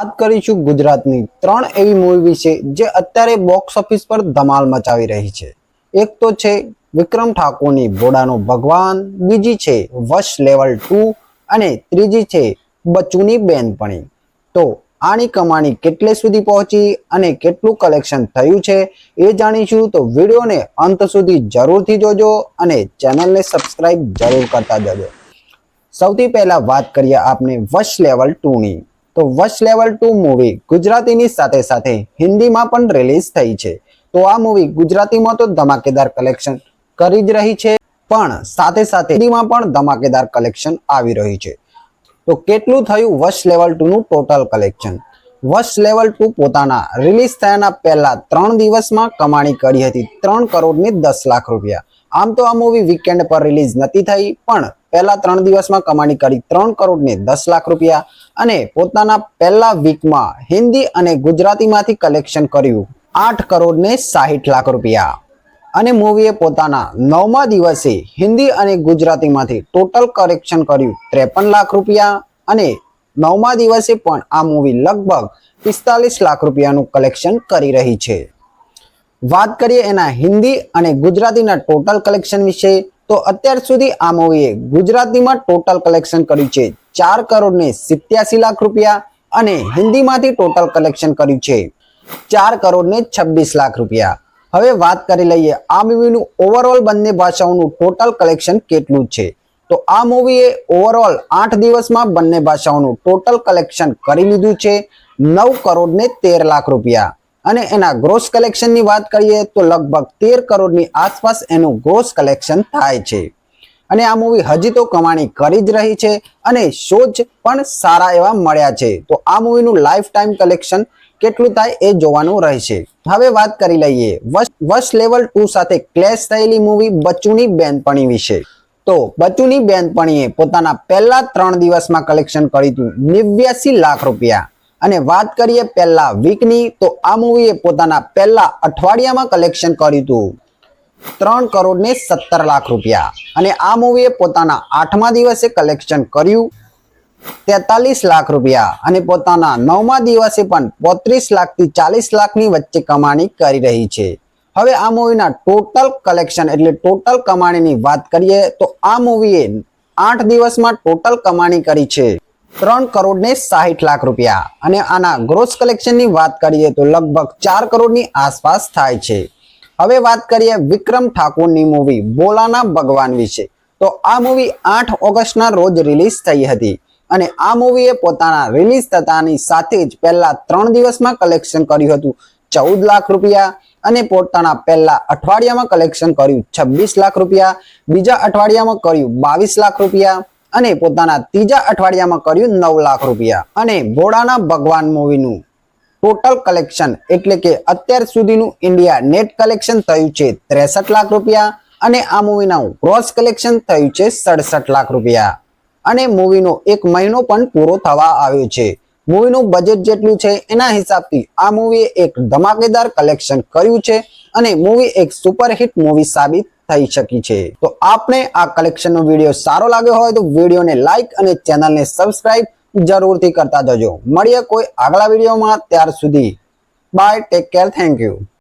વાત કરીશું ગુજરાતની ત્રણ એવી મૂવી વિશે જે અત્યારે બોક્સ ઓફિસ પર ધમાલ મચાવી રહી છે। એક તો છે વિક્રમ ઠાકોરની ભોળાનો ભગવાન, બીજી છે વશ લેવલ 2 અને ત્રીજી છે બચુની બેનપણી। તો આની કમાણી કેટલે સુધી પહોંચી અને કેટલું કલેક્શન થયું છે એ જાણીશું। તો વિડીયોને અંત સુધી જરૂરથી જોજો અને ચેનલને સબસ્ક્રાઇબ જરૂર કરતા જજો। સૌથી પહેલા વાત કરીએ આપને વશ લેવલ 2 ની। તો વશ લેવલ 2 મૂવી ગુજરાતીની સાથે સાથે હિન્દીમાં પણ રિલીઝ થઈ છે। તો આ મૂવી ગુજરાતીમાં તો ધમાકેદાર કલેક્શન કરી જ રહી છે, પણ સાથે સાથે હિન્દીમાં પણ ધમાકેદાર કલેક્શન આવી રહ્યું છે। તો કેટલું થયું વશ લેવલ 2 નું ટોટલ કલેક્શન? વશ લેવલ 2 પોતાના રિલીઝ થયાના પહેલા 3 દિવસમાં કમાણી કરી હતી 3 કરોડ ને 10 લાખ રૂપિયા। આમ તો આ મૂવી વીકેન્ડ પર રિલીઝ નથી થઈ, પણ પહેલા 3 દિવસમાં કમાણી કરી 3 કરોડ ને 10 લાખ રૂપિયા અને પોતાના પહેલા વીકમાં હિન્દી અને ગુજરાતીમાંથી કલેક્શન કર્યું 8 કરોડ ને 60 લાખ રૂપિયા। અને મૂવીએ પોતાના 9મા દિવસે હિન્દી અને ગુજરાતીમાંથી ટોટલ કલેક્શન કર્યું 53 લાખ રૂપિયા અને 9મા દિવસે પણ આ મૂવી લગભગ 45 લાખ રૂપિયાનું કલેક્શન કરી રહી છે। વાત કરીએ એના હિન્દી અને ગુજરાતીના ટોટલ કલેક્શન વિશે, તો અત્યાર સુધી આ મૂવીએ ગુજરાતીમાં ટોટલ કલેક્શન કર્યું છે 4 કરોડ ને 87 લાખ રૂપિયા અને હિન્દીમાંથી ટોટલ કલેક્શન કર્યું છે 4 કરોડ ને 26 લાખ રૂપિયા। હવે વાત કરી લઈએ આ મૂવીનું ઓવરઓલ બંને ભાષાઓનું ટોટલ કલેક્શન કેટલું છે। તો આ મૂવીએ ઓવરઓલ 8 દિવસમાં બંને ભાષાઓનું ટોટલ કલેક્શન કરી લીધું છે 9 કરોડ ને 13 લાખ રૂપિયા અને એના ગ્રોસ કલેક્શનની વાત કરીએ તો લગભગ 13 કરોડની આસપાસ એનું ગ્રોસ કલેક્શન થાય છે। અને આ મૂવી હજી તો કમાણી કરી જ રહી છે અને શોઝ પણ સારા એવા મળ્યા છે। તો આ મૂવીનું લાઈફ ટાઈમ કલેક્શન કેટલું થાય એ જોવાનું રહેશે। હવે વાત કરી લઈએ વશ લેવલ 2 સાથે ક્લેશ થયેલી મૂવી બચુની બેનપણી વિશે। તો બચુની બેનપણીએ પોતાના પહેલા 3 દિવસમાં કલેક્શન કર્યું હતું 89 લાખ રૂપિયા અને વાત કરીએ પહેલા વીકની, તો આ મૂવીએ પોતાના પહેલા અઠવાડિયામાં કલેક્શન કર્યું હતું 3 કરોડ ને 17 લાખ રૂપિયા અને આ મૂવીએ પોતાના 8મા દિવસે કલેક્શન કર્યું 43 લાખ રૂપિયા અને પોતાના 9મા દિવસે પણ 35 લાખથી 40 લાખની વચ્ચે કમાણી કરી રહી છે। હવે આ મૂવીના ટોટલ કલેક્શન એટલે ટોટલ કમાણીની વાત કરીએ તો આ મૂવીએ 8 દિવસમાં ટોટલ કમાણી કરી છે 3 કરોડ ને 60 લાખ રૂપિયા અને આના ગ્રોસ કલેક્શનની વાત કરીએ તો લગભગ 4 કરોડની આસપાસ થાય છે। હવે વાત કરીએ વિક્રમ ઠાકોરની મૂવી ભોળાના ભગવાન વિશે। તો આ મૂવી 8 ઓગસ્ટના રોજ રિલીઝ થઈ હતી અને આ મૂવીએ પોતાના રિલીઝ થતાની સાથે જ પહેલા 3 દિવસમાં કલેક્શન કર્યું હતું 14 લાખ રૂપિયા અને પોતાના પહેલા અઠવાડિયામાં કલેક્શન કર્યું 26 લાખ રૂપિયા, બીજા અઠવાડિયામાં કર્યું 22 લાખ રૂપિયા અને પોતાના ત્રીજા અઠવાડિયામાં કર્યું 9 લાખ રૂપિયા। અને ભોળાના ભગવાન મૂવીનું ટોટલ કલેક્શન એટલે કે અત્યાર સુધીનું ઇન્ડિયા નેટ કલેક્શન થયું છે 63 લાખ રૂપિયા અને આ મૂવીનું ગ્રોસ કલેક્શન થયું છે 67 લાખ રૂપિયા અને મૂવીનો 1 મહિનો પણ પૂરો થવા આવ્યો છે। મૂવીનું બજેટ જેટલું છે એના હિસાબથી આ મૂવીએ એક ધમાકેદાર કલેક્શન કર્યું છે અને મૂવી એક સુપરહિટ મૂવી સાબિત થઈ શકી છે। તો આપને આ કલેક્શનનો વિડીયો સારો લાગ્યો હોય તો વિડીયોને લાઈક અને ચેનલને સબસ્ક્રાઇબ જરૂરથી કરતા જજો। મળીએ કોઈ આગલા વિડીયોમાં, ત્યાર સુધી bye, take care, thank you.